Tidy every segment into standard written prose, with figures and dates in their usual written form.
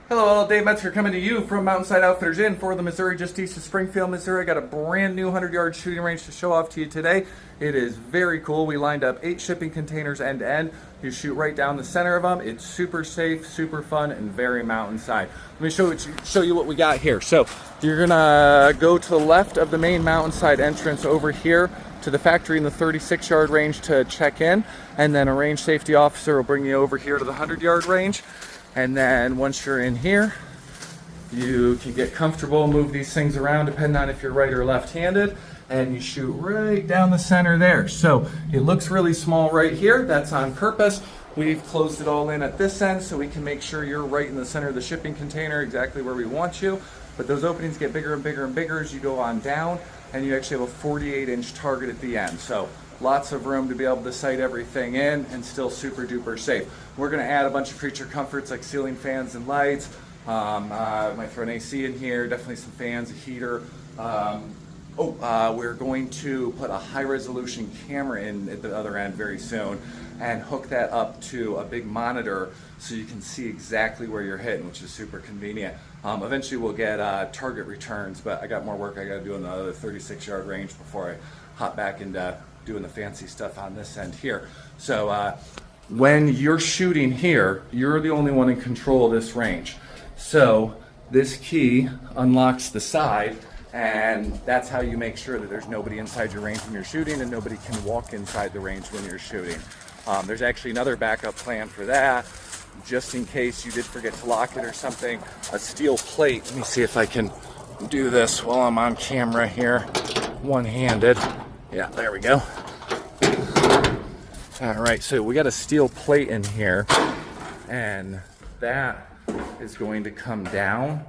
Hello, Dave Metzger coming to you from Mountainside Outfitters in for the Missouri, just east of Springfield, Missouri. I got a brand new 100-yard shooting range to show off to you today. It is very cool. We lined up 8 shipping containers end to end. You shoot right down the center of them. It's super safe, super fun, and very mountainside. Let me show you what we got here. So you're gonna go to the left of the main mountainside entrance over here to the factory in the 36-yard range to check in, and then a range safety officer will bring you over here to the 100-yard range. And then once you're in here, you can get comfortable, move these things around depending on if you're right or left-handed, and you shoot right down the center there. So it looks really small right here. That's on purpose. We've closed it all in at this end so we can make sure you're right in the center of the shipping container, exactly where we want you. But those openings get bigger and bigger and bigger as you go on down, and you actually have a 48-inch target at the end. So lots of room to be able to sight everything in and still super duper safe. We're going to add a bunch of creature comforts like ceiling fans and lights. Might throw an AC in here, definitely some fans, a heater. We're going to put a high resolution camera in at the other end very soon and hook that up to a big monitor so you can see exactly where you're hitting, which is super convenient. Eventually we'll get target returns, but I got more work I got to do in the other 36-yard range before I hop back into doing the fancy stuff on this end here. So when you're shooting here, you're the only one in control of this range. So this key unlocks the side, and that's how you make sure that there's nobody inside your range when you're shooting and nobody can walk inside the range when you're shooting. There's actually another backup plan for that, just in case you did forget to lock it or something. A steel plate, let me see if I can do this while I'm on camera here, one-handed. Yeah, there we go. All right, so we got a steel plate in here, and that is going to come down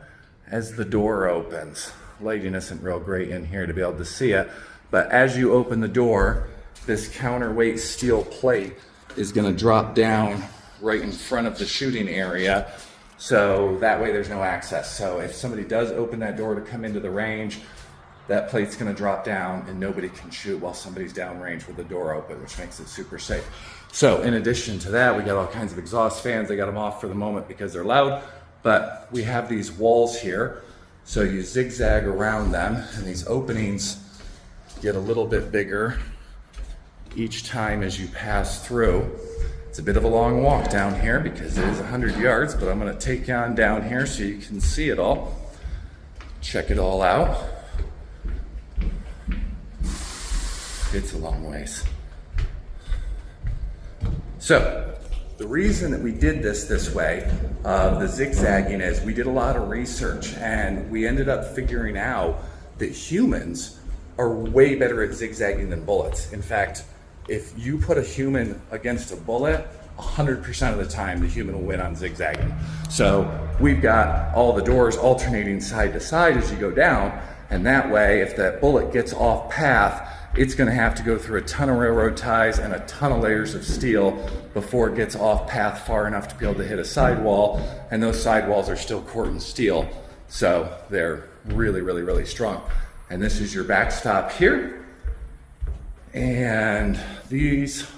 as the door opens. Lighting isn't real great in here to be able to see it, but as you open the door, this counterweight steel plate is going to drop down right in front of the shooting area, so that way there's no access. So if somebody does open that door to come into the range, that plate's going to drop down and nobody can shoot while somebody's downrange with the door open, which makes it super safe. So in addition to that, we got all kinds of exhaust fans. I got them off for the moment because they're loud, but we have these walls here. So you zigzag around them, and these openings get a little bit bigger each time as you pass through. It's a bit of a long walk down here because it is 100 yards, but I'm going to take you on down here so you can see it all. Check it all out. It's a long ways. So the reason that we did this way, the zigzagging, is we did a lot of research and we ended up figuring out that humans are way better at zigzagging than bullets. In fact, if you put a human against a bullet, 100% of the time the human will win on zigzagging. So we've got all the doors alternating side to side as you go down, and that way if that bullet gets off path, it's going to have to go through a ton of railroad ties and a ton of layers of steel before it gets off path far enough to be able to hit a sidewall, and those sidewalls are still Corten steel, so they're really, really, really strong. And this is your backstop here, and these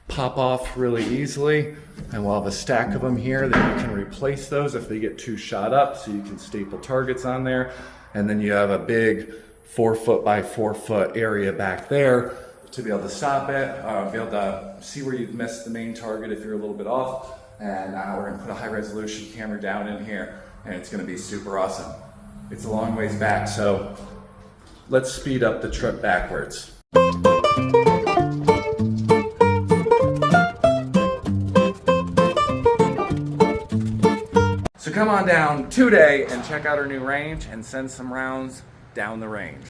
pop off really easily, and we'll have a stack of them here that you can replace those if they get too shot up, so you can staple targets on there. And then you have a big 4-foot by 4-foot area back there to be able to stop it, be able to see where you've missed the main target if you're a little bit off. And we're going to put a high resolution camera down in here, and it's going to be super awesome. It's a long ways back, so let's speed up the trip backwards. So come on down today and check out our new range and send some rounds down the range.